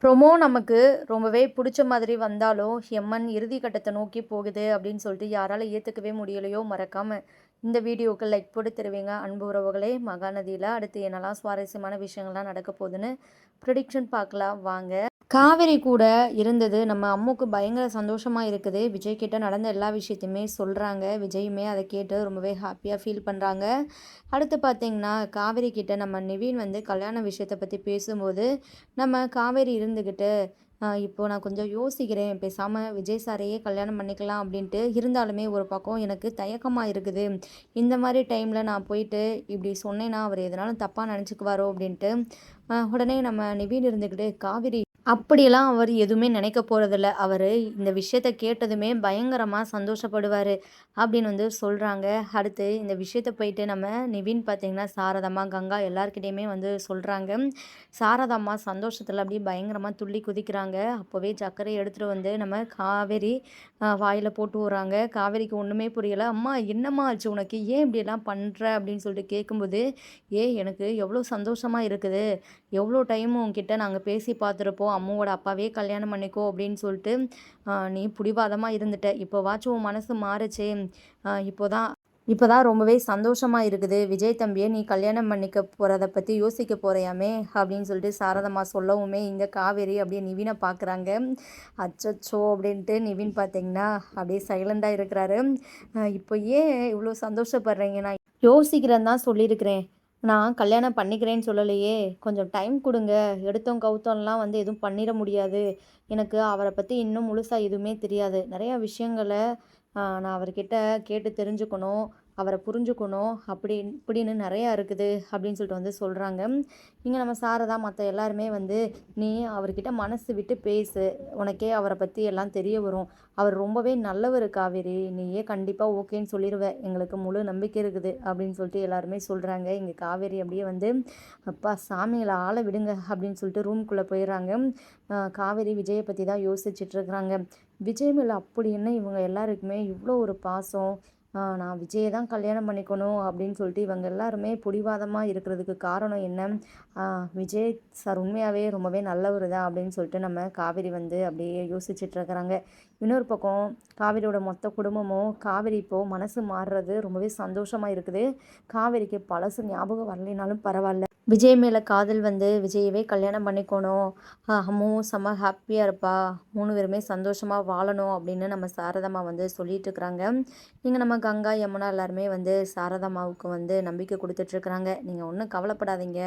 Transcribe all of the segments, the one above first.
Promo நமக்கு ரொம்பவே புடிச்ச மாதிரி வந்தாலும், எம்மன் இறுதி கட்டத்த நோக்கி போகுது அப்படின்னு சொல்லிட்டு யாரால ஏத்துக்கவே முடியலையோ, மறக்காம இந்த வீடியோக்கு லைக் போட்டு தருவீங்க. அன்பு உறவுகளே, மகாநதியில அடுத்து என்னலாம் சுவாரஸ்யமான விஷயங்கள்லாம் நடக்க போகுதுன்னு ப்ரெடிக்ஷன் பார்க்கலாம் வாங்க. காவேரி கூட இருந்தது நம்ம அம்முக்கு பயங்கர சந்தோஷமா இருக்குது. விஜய் கிட்ட நடந்த எல்லா விஷயத்தையுமே சொல்றாங்க. விஜயுமே அத கேட்டு ரொம்பவே ஹாப்பியா ஃபீல் பண்றாங்க. அடுத்து பார்த்தீங்கன்னா, காவேரி கிட்ட நம்ம நிவின் வந்து கல்யாண விஷயத்த பத்தி பேசும்போது, நம்ம காவேரி இருந்துகிட்டு, இப்போ நான் கொஞ்சம் யோசிக்கிறேன். பேசாம விஜய் சாரையே கல்யாணம் பண்ணிக்கலாம் அப்படின்ட்டு. இருந்தாலுமே ஒரு பக்கம் எனக்கு தயக்கமா இருக்குது. இந்த மாரி டைம்ல நான் போயிட்டு இப்படி சொன்னேன்னா, அவர் எதனாலும் தப்பா நெனச்சுக்குவாரோ அப்படின்ட்டு. உடனே நம்ம நிவின் இருந்துக்கிட்டு, காவேரி அப்படியெல்லாம் அவர் எதுவுமே நினைக்க போறதில்ல. அவரு இந்த விஷயத்த கேட்டதுமே பயங்கரமா சந்தோஷப்படுவாரு அப்படின்னு வந்து சொல்றாங்க. அடுத்து இந்த விஷயத்த போயிட்டு நம்ம நிவின் பார்த்தீங்கன்னா, சாரதாம்மா, கங்கா எல்லார்கிட்டயுமே வந்து சொல்றாங்க. சாரதாம்மா சந்தோஷத்துல அப்படியே பயங்கரமா துள்ளி குதிக்கிறாங்க. அப்பவே சர்க்கரைய எடுத்துட்டு வந்து நம்ம காவேரி வாயில போட்டு விடுறாங்க. காவேரிக்கு ஒண்ணுமே புரியல. "அம்மா என்னம்மா ஆச்சு உனக்கு? ஏன் இப்படியெல்லாம் பண்ற?" அப்படின்னு சொல்லிட்டு கேட்கும்போது, எனக்கு எவ்வளோ சந்தோஷமா இருக்குது. எவ்வளோ டைம் உன்கிட்ட நாங்க பேசி பார்த்துருப்போம். அம்முவோட அப்பாவே கல்யாணம் பண்ணிக்கோ அப்படின்னு சொல்லிட்டு, நீ பிடிவாதமா இருந்துட்ட. இப்போவாச்சும் உன் மனசு மாறுச்சே! இப்போதான் இப்போதான் ரொம்பவே சந்தோஷமா இருக்குது. விஜய் தம்பிய நீ கல்யாணம் பண்ணிக்க போறத பத்தி யோசிக்க போறியாமே! அப்படின்னு சொல்லிட்டு சாரதாம்மா சொல்லவுமே, இங்க காவேரி அப்படியே நிவின பார்க்குறாங்க. அச்சச்சோ! அப்படின்ட்டு நிவின் பார்த்தீங்கன்னா, அப்படியே சைலண்டா இருக்கிறாரு. இப்போ ஏன் இவ்வளோ சந்தோஷப்படுறீங்க? நான் யோசிக்கிறேன்னு தான் சொல்லியிருக்கிறேன். நான் கல்யாணம் பண்ணிக்கிறேன்னு சொல்லலையே! கொஞ்சம் டைம் குடுங்க. எடுத்தோம் கவுத்தோன்லாம் வந்து எதுவும் பண்ணிற முடியாது. எனக்கு அவர பத்தி இன்னும் முழுசா எதுவுமே தெரியாது. நெறைய விஷயங்கள நான் அவர்கிட்ட கேட்டு தெரிஞ்சுக்கணும். அவர புரிஞ்சுக்கணும். அப்படி இப்படின்னு நெறையா இருக்குது அப்படின்னு சொல்லிட்டு வந்து சொல்றாங்க. இங்க நம்ம சாரதா மத்த எல்லாருமே வந்து, "நீ அவர்கிட்ட மனசு விட்டு பேசு. உனக்கே அவர பத்தி எல்லாம் தெரிய வரும். அவர் ரொம்பவே நல்லவரு காவேரி. நீயே கண்டிப்பா ஓகேன்னு சொல்லிருவ. எங்களுக்கு முழு நம்பிக்கை இருக்குது." அப்படின்னு சொல்லிட்டு எல்லாருமே சொல்றாங்க. இங்க காவேரி அப்படியே வந்து, "அப்பா சாமிகள ஆள விடுங்க." அப்படின்னு சொல்லிட்டு ரூம்குள்ள போயிர்றாங்க. காவேரி விஜய பத்தி தான் யோசிச்சுட்டு இருக்கிறாங்க. விஜய் மேல அப்படி என்ன இவங்க எல்லாருக்குமே இவ்வளோ ஒரு பாசம். நான் விஜய தான் கல்யாணம் பண்ணிக்கணும் அப்படின்னு சொல்லிட்டு இவங்க எல்லாருமே பிடிவாதமா இருக்கிறதுக்கு காரணம் என்ன? ஆ விஜய் சார் உண்மையாவே ரொம்பவே நல்லவரு தான் அப்படின்னு சொல்லிட்டு நம்ம காவேரி வந்து அப்படியே யோசிச்சுட்டு இருக்கிறாங்க. இன்னொரு பக்கம் காவேரியோட மொத்த குடும்பமும் காவேரி இப்போ மனசு மாறுறது ரொம்பவே சந்தோஷமா இருக்குது. காவேரிக்கு பழசு ஞாபகம் வரலைனாலும் பரவால்ல. விஜய் மேல காதல் வந்து விஜயவே கல்யாணம் பண்ணிக்கணும். அம்முவும் செம்ம ஹாப்பியா இருப்பா. 3 பேருமே சந்தோஷமா வாழணும் அப்படின்னு நம்ம சாரதாம்மா வந்து சொல்லிட்டு இருக்கிறாங்க. இங்க நம்ம கங்கா, யமுனா எல்லாருமே வந்து சாரதாம்மாவுக்கு வந்து நம்பிக்கை குடுத்துட்ருக்குறாங்க. நீங்க ஒண்ணும் கவலைப்படாதீங்க.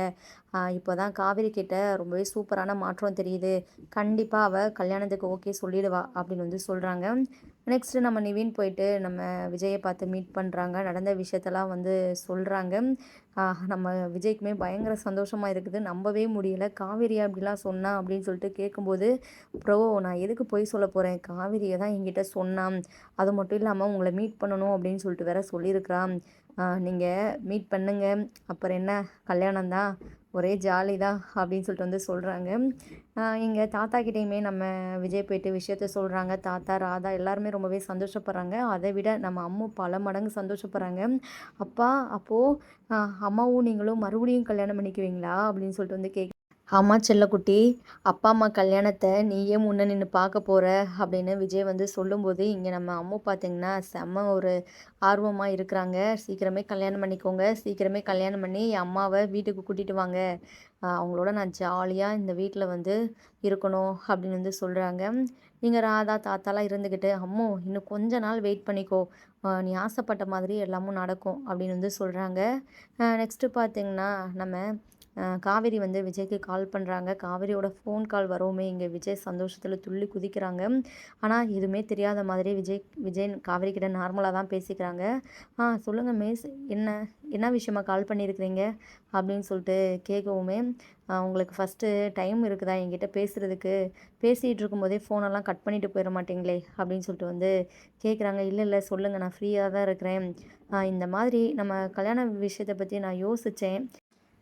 இப்போதான் காவேரி கிட்ட ரொம்பவே சூப்பரான மாற்றம் தெரியுது. கண்டிப்பா அவ கல்யாணத்துக்கு ஓகே சொல்லிடுவா அப்படின்னு வந்து சொல்றாங்க. நெக்ஸ்ட் நம்ம நிவின் போயிட்டு நம்ம விஜய பார்த்து மீட் பண்றாங்க. நடந்த விஷயத்தெல்லாம் வந்து சொல்றாங்க. நம்ம விஜய்க்குமே பயங்கர சந்தோஷமா இருக்குது. நம்பவே முடியல. "காவேரியா இப்படிலாம் சொன்னா?" அப்படின்னு சொல்லிட்டு கேட்கும்போது, "ப்ரோ நான் எதுக்கு பொய் சொல்ல போறேன். காவேரியா தான் என்கிட்ட சொன்னா. அது மட்டும் இல்லாம உங்கள மீட் பண்ணணும் அப்படின்னு சொல்லிட்டு வேற சொல்லியிருக்கிறா. நீங்க மீட் பண்ணுங்க. அப்புறம் என்ன கல்யாணம் தான். ஒரே ஜாலி தான்." அப்படின்னு சொல்லிட்டு வந்து சொல்றாங்க. இங்க தாத்தா கிட்டயுமே நம்ம விஜய் போயிட்டு விஷயத்த சொல்றாங்க. தாத்தா, ராதா எல்லாருமே ரொம்பவே சந்தோஷப்படுறாங்க. அதை விட நம்ம அம்மு பல மடங்கு சந்தோஷப்படுறாங்க. "அப்பா அப்போ அ அம்மாவும் நீங்களும் மறுபடியும் கல்யாணம் பண்ணிக்குவீங்களா?" அப்படின்னு சொல்லிட்டு வந்து "ஆமா செல்லக்குட்டி. அப்பா, அம்மா கல்யாணத்த நீயே முன்ன நின்னு பார்க்க போற." அப்படின்னு விஜய் வந்து சொல்லும்போது, இங்க நம்ம அம்மு பார்த்தீங்கன்னா, செம்ம ஒரு ஆர்வமா இருக்கிறாங்க. "சீக்கிரமே கல்யாணம் பண்ணிக்கோங்க. சீக்கிரமே கல்யாணம் பண்ணி என் அம்மாவ வீட்டுக்கு கூட்டிட்டு வாங்க. அவங்களோட நான் ஜாலியா இந்த வீட்ல வந்து இருக்கணும்." அப்படின்னு வந்து சொல்றாங்க. இங்க ராதா, தாத்தாலாம் இருந்துக்கிட்டு, "அம்மு இன்னும் கொஞ்ச நாள் வெயிட் பண்ணிக்கோ. நீ ஆசைப்பட்ட மாதிரி எல்லாமும் நடக்கும்." அப்படின்னு வந்து சொல்றாங்க. நெக்ஸ்ட்டு பார்த்தீங்கன்னா, நம்ம காவேரி வந்து விஜய்க்கு கால் பண்றாங்க. காவேரியோட ஃபோன் கால் வரவுமே இங்க விஜய் சந்தோஷத்துல துள்ளி குதிக்கிறாங்க. ஆனா, எதுவுமே தெரியாத மாதிரி விஜய் காவேரி கிட்ட நார்மலா தான் பேசிக்கிறாங்க. சொல்லுங்க மிஸ். என்ன என்ன விஷயமா கால் பண்ணியிருக்கிறீங்க?" அப்படின்னு சொல்லிட்டு கேட்கவுமே, உங்களுக்கு ஃபர்ஸ்ட்டு டைம் இருக்குதா என்கிட்ட பேசுறதுக்கு? பேசிட்டு இருக்கும்போதே ஃபோனெல்லாம் கட் பண்ணிட்டு போயிற மாட்டீங்களே?" அப்படின்னு சொல்லிட்டு வந்து கேட்குறாங்க. "இல்ல, இல்ல சொல்லுங்க. நான் ஃப்ரீயா தான் இருக்கிறேன். இந்த மாதிரி நம்ம கல்யாண விஷயத்த பத்தி நான் யோசிச்சேன்.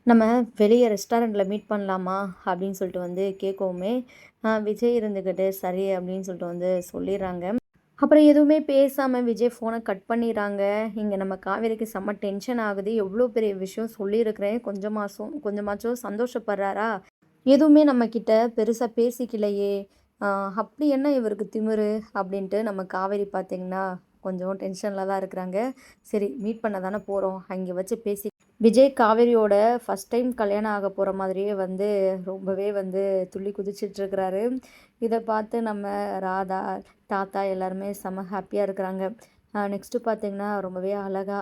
நம்ம வெளிய ரெஸ்டாரண்ட்ல மீட் பண்ணலாமா?" அப்படின்னு சொல்லிட்டு வந்து கேட்கவுமே, விஜய் இருந்துக்கிட்டு, "சரி" அப்படின்னு சொல்லிட்டு வந்து சொல்லிர்றாங்க. அப்புறம் எதுவுமே பேசாம விஜய் ஃபோன கட் பண்ணிர்றாங்க. இங்க நம்ம காவேரிக்கு செம்ம டென்ஷன் ஆகுது. எவ்ளோ பெரிய விஷயம் சொல்லியிருக்கிறேன். கொஞ்சமாச்சும் சந்தோஷப்படுறாரா? எதுவுமே நம்மக்கிட்ட பெருசா பேசிக்கலையே! ஆ அப்படி என்ன இவருக்கு திமிரு? அப்படின்ட்டு நம்ம காவேரி பார்த்தீங்கன்னா, கொஞ்சம் டென்ஷன்ல தான் இருக்கிறாங்க. சரி மீட் பண்ண தானே போறோம். அங்கே வச்சு பேசி விஜய் காவேரியோட ஃபர்ஸ்ட் டைம் கல்யாணம் ஆக போற மாதிரியே வந்து ரொம்பவே வந்து துள்ளி குதிச்சிட்ருக்கிறாரு. இத பார்த்து நம்ம ராதா, தாத்தா எல்லாருமே செம்ம ஹாப்பியா இருக்கிறாங்க. நெக்ஸ்ட்டு பார்த்தீங்கன்னா, ரொம்பவே அழகா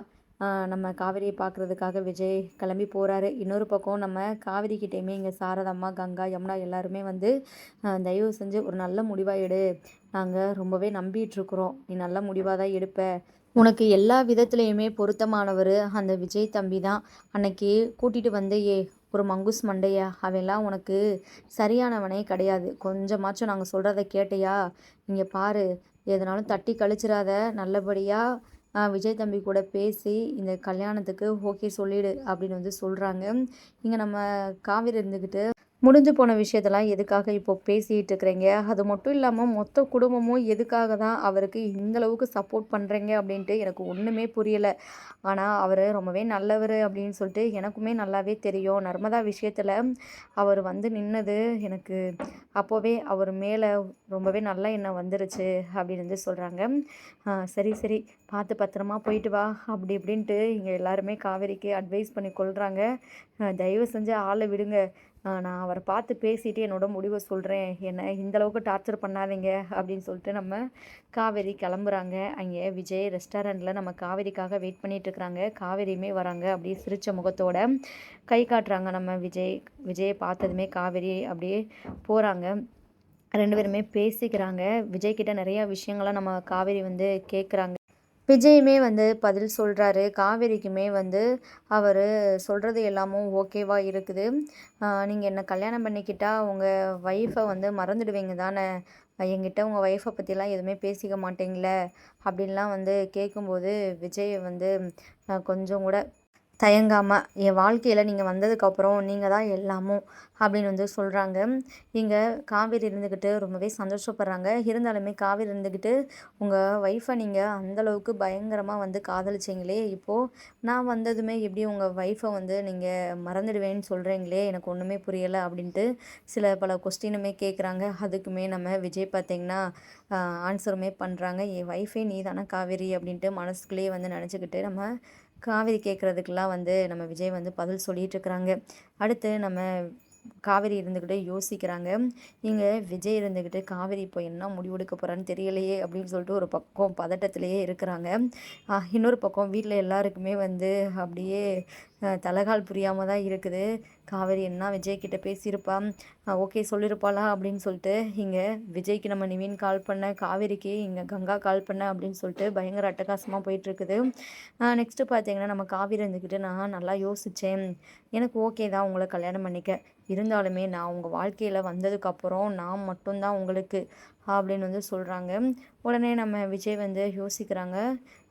நம்ம காவேரியை பார்க்குறதுக்காக விஜய் கிளம்பி போறாரு. இன்னொரு பக்கம் நம்ம காவேரி கிட்டேயுமே இங்க சாரதாம்மா, கங்கா, யமுனா எல்லாருமே வந்து தயவு செஞ்சு ஒரு நல்ல முடிவா எடு. நாங்க ரொம்பவே நம்பிட்டுருக்குறோம். நீ நல்ல முடிவா தான் எடுப்ப. உனக்கு எல்லா விதத்துலயுமே பொருத்தமானவரு அந்த விஜய் தம்பி தான். அன்னைக்கு கூட்டிட்டு வந்தியே ஒரு மங்குஸ் மண்டைய, அவன்லாம் உனக்கு சரியானவனே கிடையாது. கொஞ்சமாச்சும் நாங்க சொல்றத கேட்டியா? இங்க பாரு, எதனாலும் தட்டி கழிச்சிராத. நல்லபடியா விஜய் தம்பி கூட பேசி இந்த கல்யாணத்துக்கு ஓகே சொல்லிடு அப்படின்னு வந்து சொல்றாங்க. இங்க நம்ம காவேரி இருந்துக்கிட்டு முடிஞ்சு போன விஷயத்தெல்லாம் எதுக்காக இப்போ பேசிட்டு இருக்கிறீங்க? அது மட்டும் இல்லாம மொத்த குடும்பமும் எதுக்காக தான் அவருக்கு இந்த அளவுக்கு சப்போர்ட் பண்றீங்க அப்படின்ட்டு எனக்கு ஒண்ணுமே புரியல. ஆனா, அவரு ரொம்பவே நல்லவரு அப்படின்னு சொல்லிட்டு எனக்குமே நல்லாவே தெரியும். நர்மதா விஷயத்துல அவர் வந்து நின்னது எனக்கு அப்போவே அவர் மேல ரொம்பவே நல்ல எண்ணம் வந்துருச்சு அப்படின்னு வந்து சொல்றாங்க. சரி, சரி பார்த்து பத்திரமா போயிட்டு வா அப்படி இப்படின்ட்டு இங்க எல்லாருமே காவேரிக்கு அட்வைஸ் பண்ணி கொள்றாங்க. தயவு செஞ்சு ஆள விடுங்க. நான் அவர பார்த்து பேசிட்டு என்னோட முடிவ சொல்றேன். என்ன இந்த அளவுக்கு டார்ச்சர் பண்ணாதீங்க அப்படின்னு சொல்லிட்டு நம்ம காவேரி கிளம்புறாங்க. அங்கே விஜய் ரெஸ்டாரண்ட்ல நம்ம காவேரிக்காக வெயிட் பண்ணிட்டு இருக்கிறாங்க. காவேரியுமே வராங்க. அப்படியே சிரிச்ச முகத்தோட கை காட்டுறாங்க நம்ம விஜய். விஜய பார்த்ததுமே காவேரி அப்படியே போறாங்க. 2 பேருமே பேசிக்கிறாங்க. விஜய் கிட்ட நிறைய விஷயங்கள நம்ம காவேரி வந்து கேட்குறாங்க. விஜயுமே வந்து பதில் சொல்றாரு. காவேரிக்குமே வந்து அவரு சொல்றது எல்லாமும் ஓகேவா இருக்குது. நீங்க என்ன கல்யாணம் பண்ணிக்கிட்டா உங்க ஒய்ஃப வந்து மறந்துடுவீங்க தானே! என்கிட்ட உங்க ஒய்ஃப பத்திலாம் எதுவுமே பேசிக்க மாட்டீங்கள்ல? அப்படின்லாம் வந்து கேட்கும்போது, விஜய் வந்து கொஞ்சம் கூட தயங்காம, என் வாழ்க்கையில நீங்க வந்ததுக்கப்புறம், நீங்க தான் எல்லாமும் அப்படின்னு வந்து சொல்றாங்க. இங்க காவேரி இருந்துக்கிட்டு ரொம்பவே சந்தோஷப்படுறாங்க. இருந்தாலுமே காவேரி இருந்துக்கிட்டு, உங்க ஒய்ஃப நீங்க அந்த அளவுக்கு பயங்கரமா வந்து காதலிச்சீங்களே, இப்போ நான் வந்ததுமே எப்படி உங்க ஒய்ஃப வந்து நீங்க மறந்துடுவேன்னு சொல்றீங்களே, எனக்கு ஒண்ணுமே புரியல அப்படின்ட்டு சில பல கொஸ்டினுமே கேட்குறாங்க. அதுக்குமே நம்ம விஜய் பார்த்தீங்கன்னா, அ ஆன்சருமே பண்றாங்க. என் ஒய்ஃபே நீ தானே காவேரி அப்படின்ட்டு மனசுக்குள்ளேயே வந்து நெனச்சுக்கிட்டு நம்ம காவேரி கேட்குறதுக்கெல்லாம் வந்து நம்ம விஜய் வந்து பதில் சொல்லிகிட்ருக்குறாங்க. அடுத்து நம்ம காவேரி இருந்துக்கிட்டு யோசிக்கிறாங்க. இங்க விஜய் இருந்துக்கிட்டு காவேரி இப்போ என்ன முடிவெடுக்க போறான்னு தெரியலையே அப்படின்னு சொல்லிட்டு ஒரு பக்கம் பதட்டத்திலேயே இருக்கிறாங்க. இன்னொரு பக்கம் வீட்ல எல்லாருக்குமே வந்து அப்படியே தலகால் புரியாம தான் இருக்குது. காவேரி என்ன விஜய் கிட்ட பேசியிருப்பா, ஓகே சொல்லியிருப்பாளா அப்படின்னு சொல்லிட்டு இங்க விஜய்க்கு நம்ம நிவின் கால் பண்ண, காவேரிக்கு இங்க கங்கா கால் பண்ண அப்படின்னு சொல்லிட்டு பயங்கர அட்டகாசமா போயிட்டுருக்குது. நெக்ஸ்ட்டு பார்த்தீங்கன்னா, நம்ம காவேரி இருந்துக்கிட்டு நான் நல்லா யோசிச்சேன். எனக்கு ஓகே தான் உங்கள கல்யாணம் பண்ணிக்க. இருந்தாலுமே நான் உங்க வாழ்க்கையில வந்ததுக்கப்புறம் நான் மட்டும் தான் உங்களுக்கு அப்படின்னு வந்து சொல்றாங்க. உடனே நம்ம விஜய் வந்து யோசிக்கிறாங்க.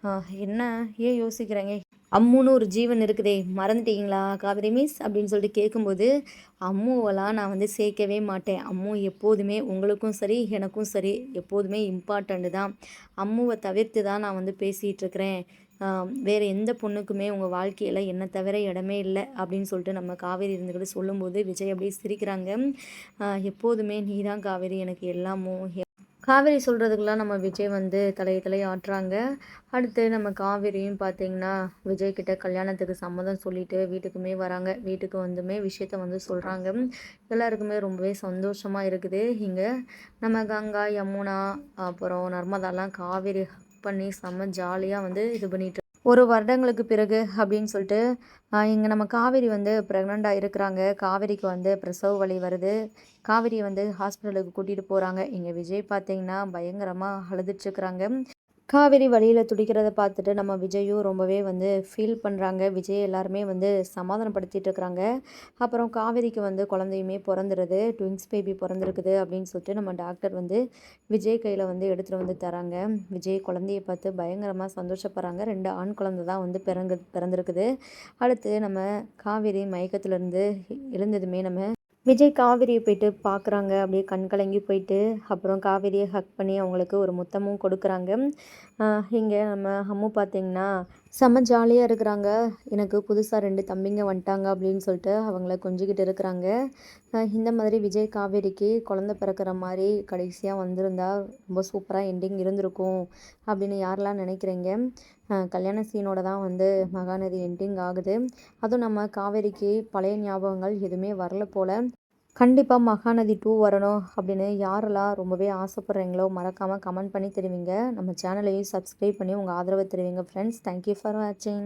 அ என்ன ஏன் யோசிக்கிறீங்க? அம்முன்னு ஒரு ஜீவன் இருக்குதே! மறந்துட்டீங்களா காவேரி மிஸ்? அப்படின்னு சொல்லிட்டு கேட்கும்போது, அம்முவெல்லாம் நான் வந்து சேர்க்கவே மாட்டேன். அம்மு எப்போதுமே உங்களுக்கும் சரி, எனக்கும் சரி எப்போதுமே இம்பார்ட்டன்ட் தான். அம்முவ தவிர்த்து தான் நான் வந்து பேசிகிட்ருக்கிறேன். வேறு எந்த பொண்ணுக்குமே உங்க வாழ்க்கையில என்ன தவிர இடமே இல்ல. அப்படின்னு சொல்லிட்டு நம்ம காவேரி இருந்துக்கிட்டு சொல்லும்போது, விஜய் அப்படியே சிரிக்கிறாங்க. எப்போதுமே நீ தான் காவேரி எனக்கு எல்லாமும். காவேரி சொல்கிறதுக்கெல்லாம் நம்ம விஜய் வந்து தலைய தலைய ஆட்டுறாங்க. அடுத்து நம்ம காவேரியும் பார்த்தீங்கன்னா, விஜய் கிட்ட கல்யாணத்துக்கு சம்மதம் சொல்லிட்டு வீட்டுக்குமே வராங்க. வீட்டுக்கு வந்துமே விஷயத்த வந்து சொல்கிறாங்க. எல்லாருக்குமே ரொம்பவே சந்தோஷமா இருக்குது. இங்க நம்ம கங்கா, யமுனா, அப்புறம் நர்மதாலாம் காவேரி ஹக் பண்ணி செம்ம ஜாலியா வந்து இது பண்ணிட்டு ஒரு வருடங்களுக்கு பிறகு அப்படின்னு சொல்லிட்டு இங்க நம்ம காவேரி வந்து ப்ரெக்னென்ட்டா இருக்கிறாங்க. காவேரிக்கு வந்து பிரசவ வலி வருது. காவேரிய வந்து ஹாஸ்பிட்டலுக்கு கூட்டிட்டு போறாங்க. இங்க விஜய் பார்த்தீங்கன்னா, பயங்கரமா அழுதுட்டுருக்குறாங்க. காவேரி வலியில துடிக்கிறத பார்த்துட்டு நம்ம விஜயும் ரொம்பவே வந்து ஃபீல் பண்றாங்க. விஜய் எல்லாருமே வந்து சமாதானப்படுத்திட்டு இருக்கிறாங்க. அப்புறம் காவேரிக்கு வந்து குழந்தையுமே பொறந்துருது. ட்வின்ஸ் பேபி பொறந்திருக்குது அப்படின்னு சொல்லிட்டு நம்ம டாக்டர் வந்து விஜய் கையில வந்து எடுத்துட்டு வந்து தராங்க. விஜய் குழந்தைய பார்த்து பயங்கரமா சந்தோஷப்படுறாங்க. 2 ஆண் குழந்தை தான் வந்து பிறந்திருக்குது. அடுத்து நம்ம காவேரி மயக்கத்திலிருந்து எழுந்ததுமே நம்ம விஜய் காவேரிய போயிட்டு பார்க்குறாங்க. அப்படியே கண் கலங்கி போயிட்டு, அப்புறம் காவேரிய ஹக் பண்ணி அவங்களுக்கு ஒரு முத்தமும் கொடுக்குறாங்க. இங்க நம்ம அம்மு பார்த்தீங்கன்னா, செம்ம ஜாலியா இருக்கிறாங்க. எனக்கு புதுசா 2 தம்பிங்க வந்துட்டாங்க அப்படின்னு சொல்லிட்டு அவங்கள கொஞ்சிக்கிட்டு இருக்கிறாங்க. இந்த மாதிரி விஜய், காவேரிக்கு குழந்த பிறக்கிற மாரி கடைசியா வந்திருந்தா ரொம்ப சூப்பரா எண்டிங் இருந்திருக்கும் அப்படின்னு யாரெல்லாம் நினைக்கிறீங்க? கல்யாண சீனோட தான் வந்து மகாநதி எண்டிங் ஆகுது. அதுவும் நம்ம காவேரிக்கு பழைய ஞாபகங்கள் எதுவுமே வரல போல. கண்டிப்பா மகாநதி 2 வரணும் அப்படின்னு யாரெல்லாம் ரொம்பவே ஆசைப்படுறீங்களோ மறக்காம கமெண்ட் பண்ணி தெரிவிங்க. நம்ம சேனலையும் சப்ஸ்கிரைப் பண்ணி உங்க ஆதரவ தெரிவிங்க ஃப்ரெண்ட்ஸ். தேங்க் யூ ஃபார் வாட்சிங்.